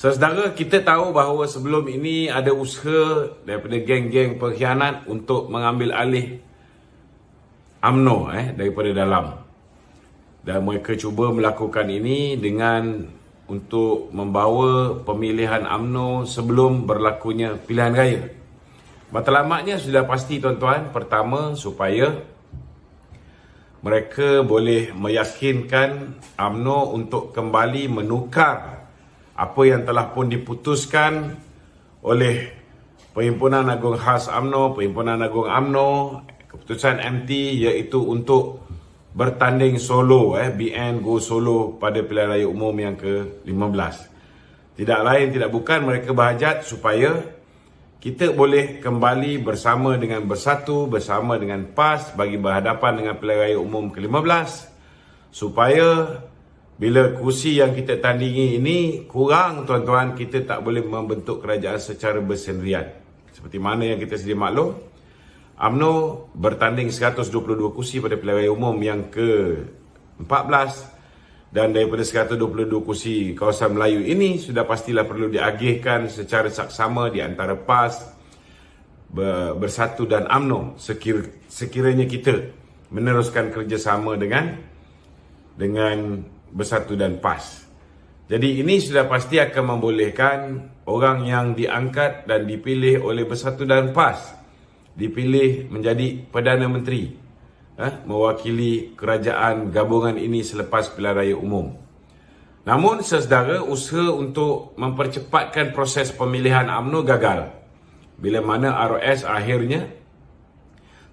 Saudara, kita tahu bahawa sebelum ini ada usaha daripada geng-geng pengkhianat untuk mengambil alih UMNO daripada dalam. Dan mereka cuba melakukan ini dengan untuk membawa pemilihan UMNO sebelum berlakunya pilihan raya. Matlamatnya sudah pasti tuan-tuan. Pertama, supaya mereka boleh meyakinkan UMNO untuk kembali menukar apa yang telah pun diputuskan oleh Perhimpunan Agung Khas UMNO, Perhimpunan Agung UMNO, keputusan MT, iaitu untuk bertanding solo, BN go solo pada pilihan raya umum yang ke-15. Tidak lain tidak bukan, mereka berhajat supaya kita boleh kembali bersama dengan Bersatu, bersama dengan PAS bagi berhadapan dengan pilihan raya umum ke-15, supaya bila kursi yang kita tandingi ini kurang, tuan-tuan, kita tak boleh membentuk kerajaan secara bersendirian. Seperti mana yang kita sedia maklum, UMNO bertanding 122 kursi pada pilihan raya umum yang ke-14, dan daripada 122 kursi kawasan Melayu ini sudah pastilah perlu diagihkan secara saksama di antara PAS, Bersatu dan UMNO sekiranya kita meneruskan kerjasama dengan Bersatu dan PAS. Jadi ini sudah pasti akan membolehkan orang yang diangkat dan dipilih oleh Bersatu dan PAS dipilih menjadi Perdana Menteri, mewakili kerajaan gabungan ini selepas pilihan raya umum. Namun saudara, usaha untuk mempercepatkan proses pemilihan UMNO gagal bila mana ROS akhirnya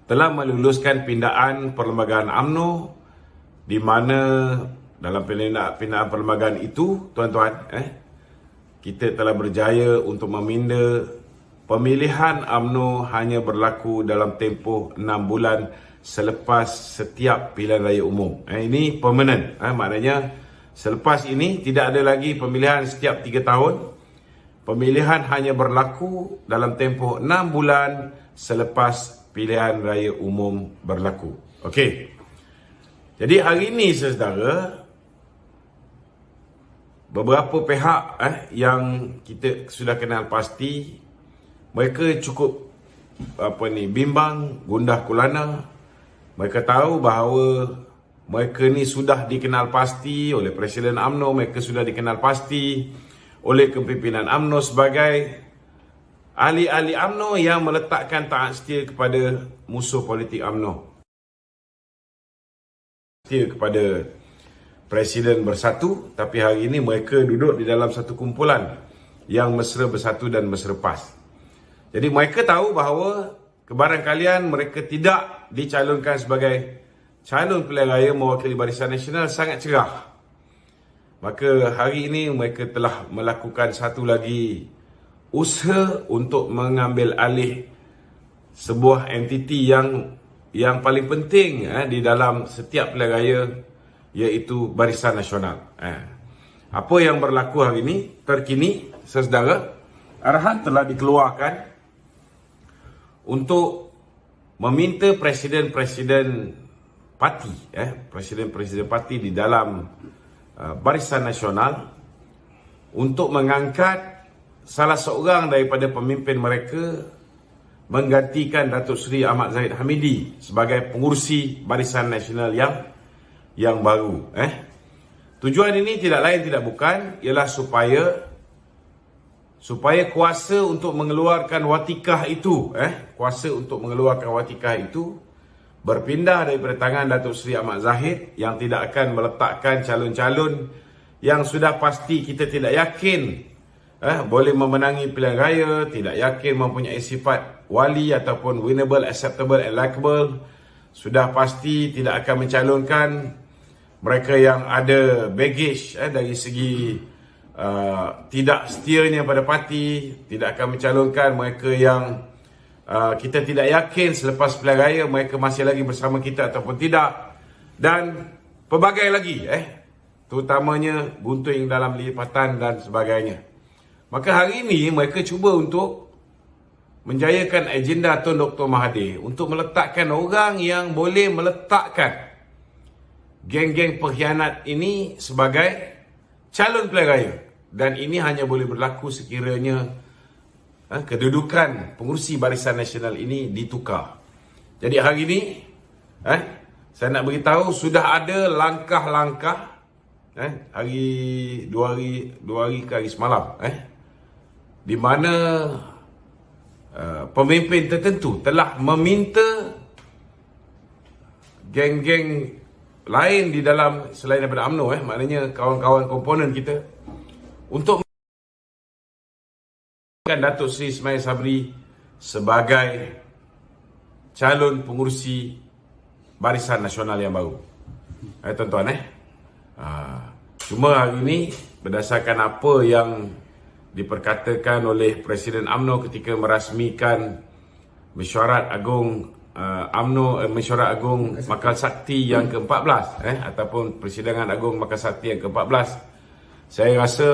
telah meluluskan pindaan perlembagaan UMNO, di mana dalam pindaan perlembagaan itu, tuan-tuan, kita telah berjaya untuk meminda pemilihan UMNO hanya berlaku dalam tempoh 6 bulan selepas setiap pilihan raya umum. Ini permanent. Maknanya selepas ini tidak ada lagi pemilihan setiap 3 tahun. Pemilihan hanya berlaku dalam tempoh 6 bulan selepas pilihan raya umum berlaku. Okey. Jadi hari ini, saudara, beberapa pihak yang kita sudah kenal pasti, mereka cukup bimbang, gundah gulana. Mereka tahu bahawa mereka ni sudah dikenal pasti oleh Presiden UMNO, mereka sudah dikenal pasti oleh kepimpinan UMNO sebagai ahli-ahli UMNO yang meletakkan taat setia kepada musuh politik UMNO, setia kepada Presiden Bersatu. Tapi hari ini mereka duduk di dalam satu kumpulan yang mesra bersatu dan mesra PAS. Jadi mereka tahu bahawa kebarangkalian mereka tidak dicalonkan sebagai calon pilihan raya mewakili Barisan Nasional sangat cerah. Maka hari ini mereka telah melakukan satu lagi usaha untuk mengambil alih sebuah entiti yang paling penting di dalam setiap pilihan raya, iaitu Barisan Nasional. Apa yang berlaku hari ini, terkini, saudara, arahan telah dikeluarkan untuk meminta presiden-presiden parti, presiden-presiden parti di dalam Barisan Nasional untuk mengangkat salah seorang daripada pemimpin mereka menggantikan Datuk Seri Ahmad Zahid Hamidi sebagai pengurusi Barisan Nasional yang baru. Tujuan ini tidak lain tidak bukan ialah supaya kuasa untuk mengeluarkan watikah itu, berpindah daripada tangan Datuk Seri Ahmad Zahid, yang tidak akan meletakkan calon-calon yang sudah pasti kita tidak yakin boleh memenangi pilihan raya, tidak yakin mempunyai sifat wali ataupun winnable, acceptable and likable. Sudah pasti tidak akan mencalonkan mereka yang ada baggage dari segi tidak setianya pada parti, tidak akan mencalonkan mereka yang kita tidak yakin selepas pilihan raya mereka masih lagi bersama kita ataupun tidak, dan pelbagai lagi, terutamanya gunting dalam lipatan dan sebagainya. Maka hari ini mereka cuba untuk menjayakan agenda Tun Dr. Mahathir untuk meletakkan orang yang boleh meletakkan geng-geng pengkhianat ini sebagai calon pilihan raya. dan ini hanya boleh berlaku sekiranya kedudukan pengurusi Barisan Nasional ini ditukar. Jadi hari ini saya nak beritahu sudah ada langkah-langkah dua hari ke hari semalam di mana pemimpin tertentu telah meminta geng-geng lain di dalam selain daripada UMNO maknanya kawan-kawan komponen kita untuk Datuk Seri Ismail Sabri sebagai calon pengurusi Barisan Nasional yang baru. Tuan-tuan cuma hari ini berdasarkan apa yang diperkatakan oleh Presiden UMNO ketika merasmikan Mesyuarat Agung UMNO, Mesyuarat Agung Makal Sakti yang ke-14 ataupun Persidangan Agung Makal Sakti yang ke-14, saya rasa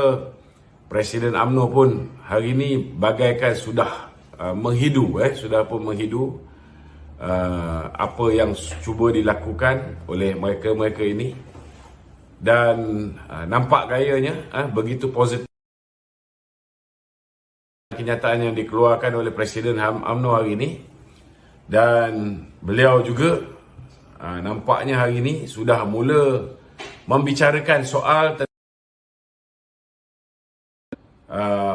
Presiden UMNO pun hari ini bagaikan sudah menghidu sudah pun menghidu apa yang cuba dilakukan oleh mereka-mereka ini, dan nampak gayanya begitu positif kenyataan yang dikeluarkan oleh Presiden UMNO hari ini. Dan beliau juga nampaknya hari ini sudah mula membicarakan soal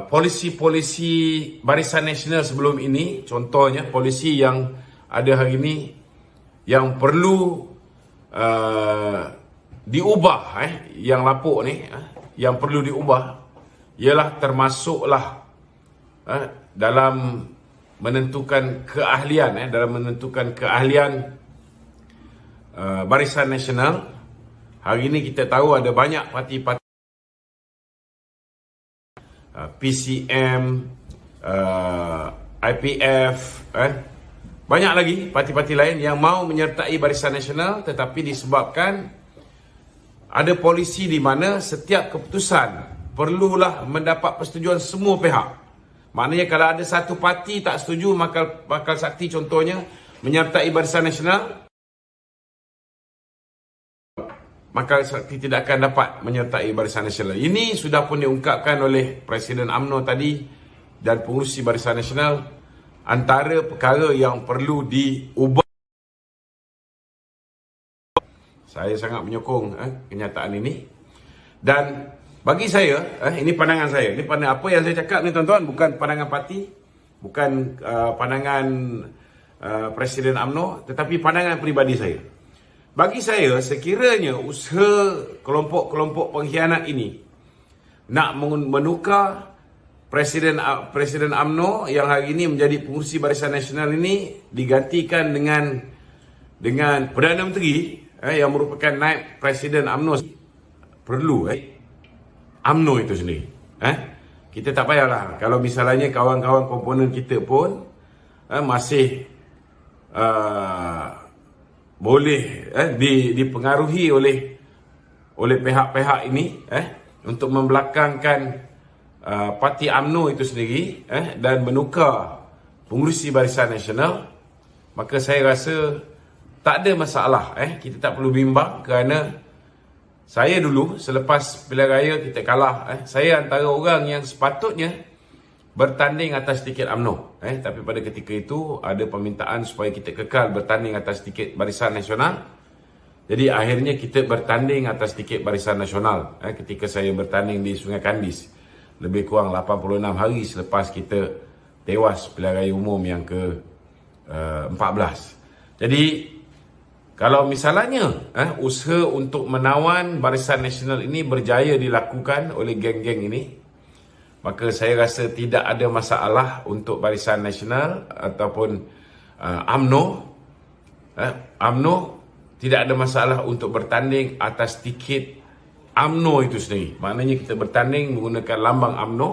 polisi-polisi Barisan Nasional sebelum ini. Contohnya polisi yang ada hari ini yang perlu diubah, yang lapuk ni yang perlu diubah ialah termasuklah dalam menentukan keahlian Barisan Nasional. Hari ini kita tahu ada banyak parti-parti PCM, IPF, banyak lagi parti-parti lain yang mau menyertai Barisan Nasional, tetapi disebabkan ada polisi di mana setiap keputusan perlulah mendapat persetujuan semua pihak. Maknanya kalau ada satu parti tak setuju, Makal Sakti contohnya menyertai Barisan Nasional, Makal Sakti tidak akan dapat menyertai Barisan Nasional. Ini sudah pun diungkapkan oleh Presiden UMNO tadi dan pengurusi Barisan Nasional. Antara perkara yang perlu diubah, saya sangat menyokong kenyataan ini. Dan bagi saya, ini pandangan saya. Ini pandangan apa yang saya cakap ni tuan-tuan, bukan pandangan parti, bukan pandangan Presiden UMNO, tetapi pandangan peribadi saya. Bagi saya, sekiranya usaha kelompok-kelompok pengkhianat ini nak menukar Presiden UMNO yang hari ini menjadi pengurusi Barisan Nasional ini digantikan dengan Perdana Menteri yang merupakan naib Presiden UMNO, perlu UMNO itu sendiri. Kita tak payahlah kalau misalnya kawan-kawan komponen kita pun masih boleh dipengaruhi oleh pihak-pihak ini untuk membelakangkan parti UMNO itu sendiri dan menukar pengurusi Barisan Nasional, maka saya rasa tak ada masalah. Kita tak perlu bimbang, kerana saya dulu selepas pilihan raya kita kalah, saya antara orang yang sepatutnya bertanding atas tiket UMNO, tapi pada ketika itu ada permintaan supaya kita kekal bertanding atas tiket Barisan Nasional. Jadi akhirnya kita bertanding atas tiket Barisan Nasional ketika saya bertanding di Sungai Kandis, lebih kurang 86 hari selepas kita tewas pilihan raya umum yang ke-14. Jadi kalau misalnya usaha untuk menawan Barisan Nasional ini berjaya dilakukan oleh geng-geng ini, maka saya rasa tidak ada masalah untuk Barisan Nasional ataupun UMNO. UMNO tidak ada masalah untuk bertanding atas tiket UMNO itu sendiri. Maknanya kita bertanding menggunakan lambang UMNO.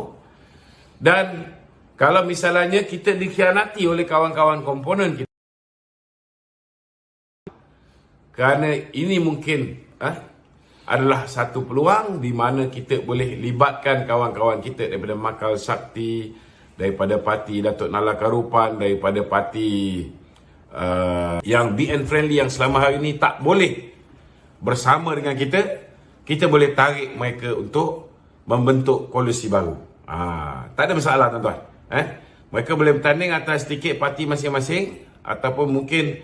Dan kalau misalnya kita dikhianati oleh kawan-kawan komponen kita, kerana ini mungkin adalah satu peluang di mana kita boleh libatkan kawan-kawan kita daripada Makal Sakti, daripada parti Datuk Nalla Karupan, daripada parti yang BN Friendly yang selama hari ini tak boleh bersama dengan kita boleh tarik mereka untuk membentuk koalisi baru. Tak ada masalah tuan-tuan. Mereka boleh bertanding atas tiket parti masing-masing, ataupun mungkin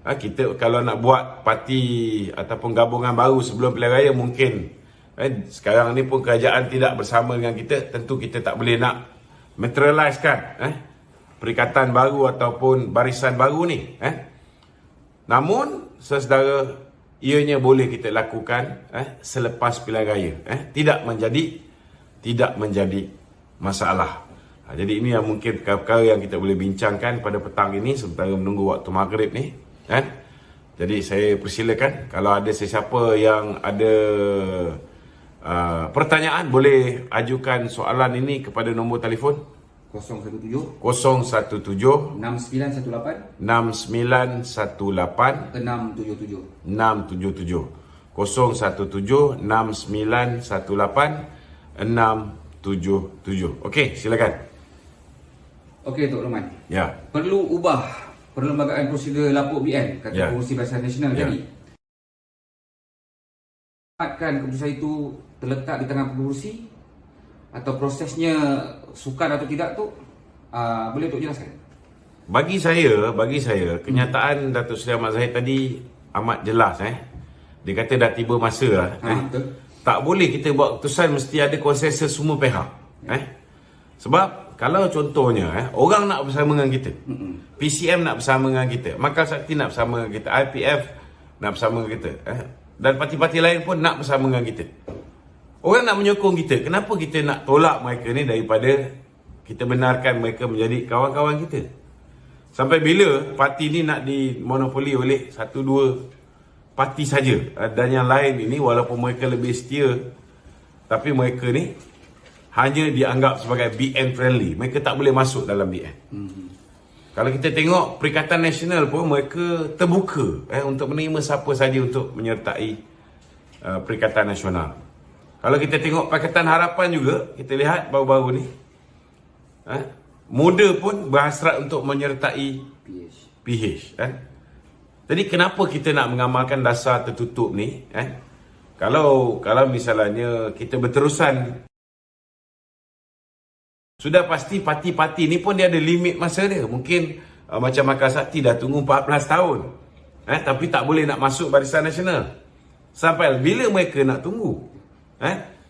kita kalau nak buat parti ataupun gabungan baru sebelum pilihan raya mungkin. Sekarang ni pun kerajaan tidak bersama dengan kita, tentu kita tak boleh nak materialisekan perikatan baru ataupun barisan baru ni. Namun sesedara, ianya boleh kita lakukan selepas pilihan raya. Tidak menjadi masalah. Jadi ini yang mungkin perkara-perkara yang kita boleh bincangkan pada petang ini sementara menunggu waktu maghrib ni. Jadi saya persilakan kalau ada sesiapa yang ada pertanyaan, boleh ajukan soalan ini kepada nombor telefon 017 017 6918 6918 677. 677 017 6918 677. Okey, silakan. Okey, Tok Rahman. Ya. Perlu ubah perlembagaan prosedur lapuk BN kata Pengurusi Barisan Nasional tadi. Apakah keputusan itu terletak di tangan pengurusi atau prosesnya sukar atau tidak tu? Boleh Tok jelaskan? Bagi saya kenyataan Datuk Seri Ahmad Zahid tadi amat jelas. Dia kata dah tiba masa lah. Tak boleh kita buat keputusan mesti ada konsensus semua pihak. Sebab kalau contohnya orang nak bersama dengan kita, PCM nak bersama dengan kita, Makal Sakti nak bersama dengan kita, IPF nak bersama dengan kita, dan parti-parti lain pun nak bersama dengan kita. Orang nak menyokong kita, kenapa kita nak tolak mereka ni daripada kita benarkan mereka menjadi kawan-kawan kita? Sampai bila parti ni nak dimonopoli oleh 1-2 parti saja, dan yang lain ini walaupun mereka lebih setia, tapi mereka ni hanya dianggap sebagai BN friendly. Mereka tak boleh masuk dalam BN. Kalau kita tengok Perikatan Nasional pun mereka terbuka untuk menerima siapa saja untuk menyertai Perikatan Nasional. Kalau kita tengok Pakatan Harapan juga, kita lihat baru-baru ni muda pun berhasrat untuk menyertai PH. Jadi kenapa kita nak mengamalkan dasar tertutup ni? Kalau misalnya kita berterusan, sudah pasti parti-parti ni pun dia ada limit masa dia. Mungkin macam Makal Sakti dah tunggu 14 tahun. Tapi tak boleh nak masuk Barisan Nasional. Sampai bila mereka nak tunggu?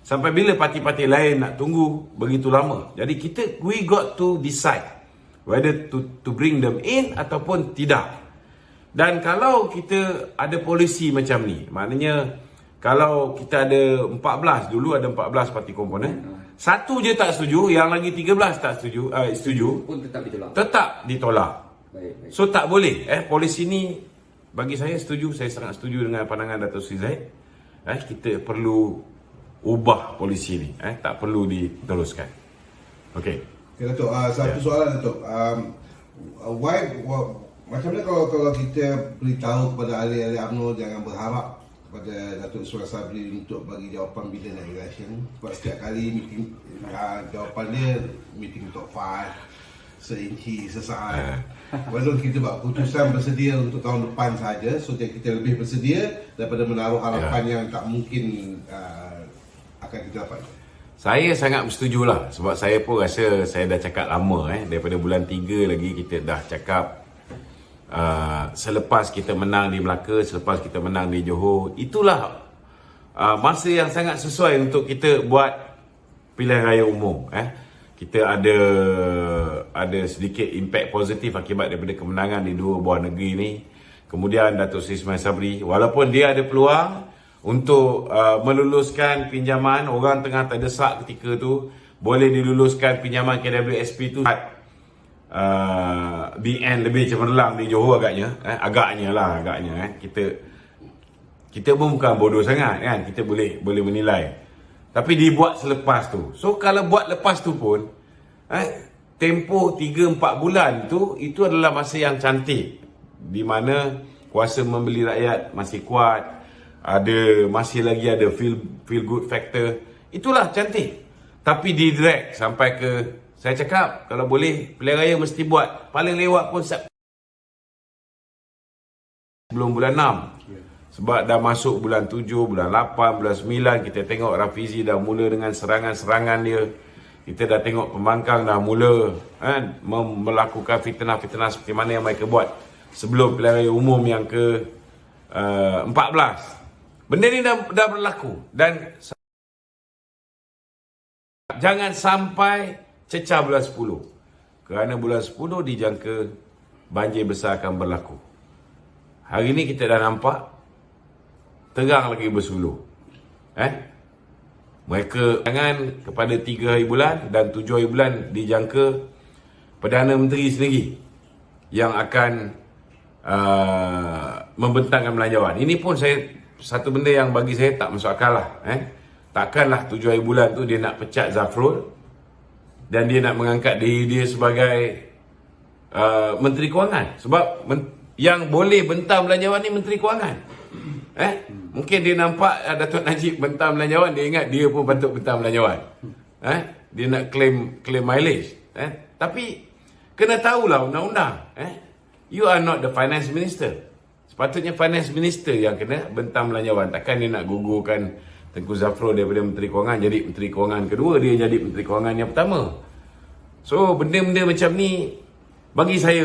Sampai bila parti-parti lain nak tunggu begitu lama? Jadi we got to decide whether to bring them in ataupun tidak. Dan kalau kita ada polisi macam ni, maknanya kalau kita ada 14, dulu ada 14 parti komponen, satu je tak setuju, yang lagi 13 tak setuju pun tetap ditolak. Baik. So tak boleh. Polisi ni bagi saya setuju, saya sangat setuju dengan pandangan Datuk Seri Zahid. Kita perlu ubah polisi ni, tak perlu diteruskan. Okey. Okay, Datuk, satu soalan Datuk. Macam mana kalau kita beritahu kepada ahli-ahli UMNO jangan berharap kepada Datuk Ismail Sabri untuk bagi jawapan bila nak election? Sebab setiap kali meeting, jawapan dia meeting top 5, seinci, sesaat. Walaupun kita buat keputusan bersedia untuk tahun depan saja, so kita lebih bersedia daripada menaruh harapan yang tak mungkin akan kita dapat. Saya sangat bersetuju lah. Sebab saya pun rasa saya dah cakap lama. Daripada bulan 3 lagi kita dah cakap selepas kita menang di Melaka, selepas kita menang di Johor, itulah masa yang sangat sesuai untuk kita buat pilihan raya umum. Kita ada sedikit impact positif akibat daripada kemenangan di dua buah negeri ni. Kemudian Datuk Seri Ismail Sabri, walaupun dia ada peluang untuk meluluskan pinjaman, orang tengah terdesak ketika tu, boleh diluluskan pinjaman KWSP tu, BN lebih cemerlang di Johor agaknya. Agaknya. Kita pun bukan bodoh sangat kan, kita boleh menilai. Tapi dibuat selepas tu. So kalau buat lepas tu pun tempoh 3-4 bulan tu, itu adalah masa yang cantik, di mana kuasa membeli rakyat masih kuat, masih lagi ada feel good factor. Itulah cantik. Tapi di-drag sampai ke, saya cakap kalau boleh pilihan raya mesti buat paling lewat pun sebelum bulan 6. Sebab dah masuk bulan 7, bulan 8, bulan 9, kita tengok Rafizi dah mula dengan serangan-serangan dia. Kita dah tengok pembangkang dah mula kan, melakukan fitnah-fitnah seperti mana yang mereka buat sebelum pilihan raya umum yang ke 14. Benda ni dah berlaku dan jangan sampai cecah bulan 10. Kerana bulan 10 dijangka banjir besar akan berlaku. Hari ni kita dah nampak terang lagi bersuluh. Mereka jangan kepada 3 hari bulan dan 7 hari bulan dijangka Perdana Menteri sendiri yang akan membentangkan belanjawan. Ini pun satu benda yang bagi saya tak masuk akal lah. Takkanlah 7 hari bulan tu dia nak pecat Zafrul dan dia nak mengangkat diri dia sebagai Menteri Kewangan. Sebab yang boleh bentang belanjawan ni Menteri Kewangan. Mungkin dia nampak Datuk Najib bentang belanjawan, dia ingat dia pun patut bentang belanjawan. Dia nak claim mileage. Tapi kena tahulah undang-undang. You are not the finance minister. Sepatutnya finance minister yang kena bentang belanjawan. Takkan dia nak gugurkan Tengku Zafrul daripada Menteri Kewangan jadi Menteri Kewangan kedua, dia jadi Menteri Kewangan yang pertama. So benda-benda macam ni bagi saya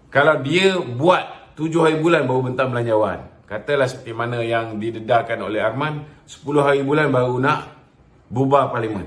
kalau dia buat 7 hari bulan baru bentang belanjawan, katalah seperti mana yang didedarkan oleh Arman, 10 hari bulan baru nak bubar parlimen.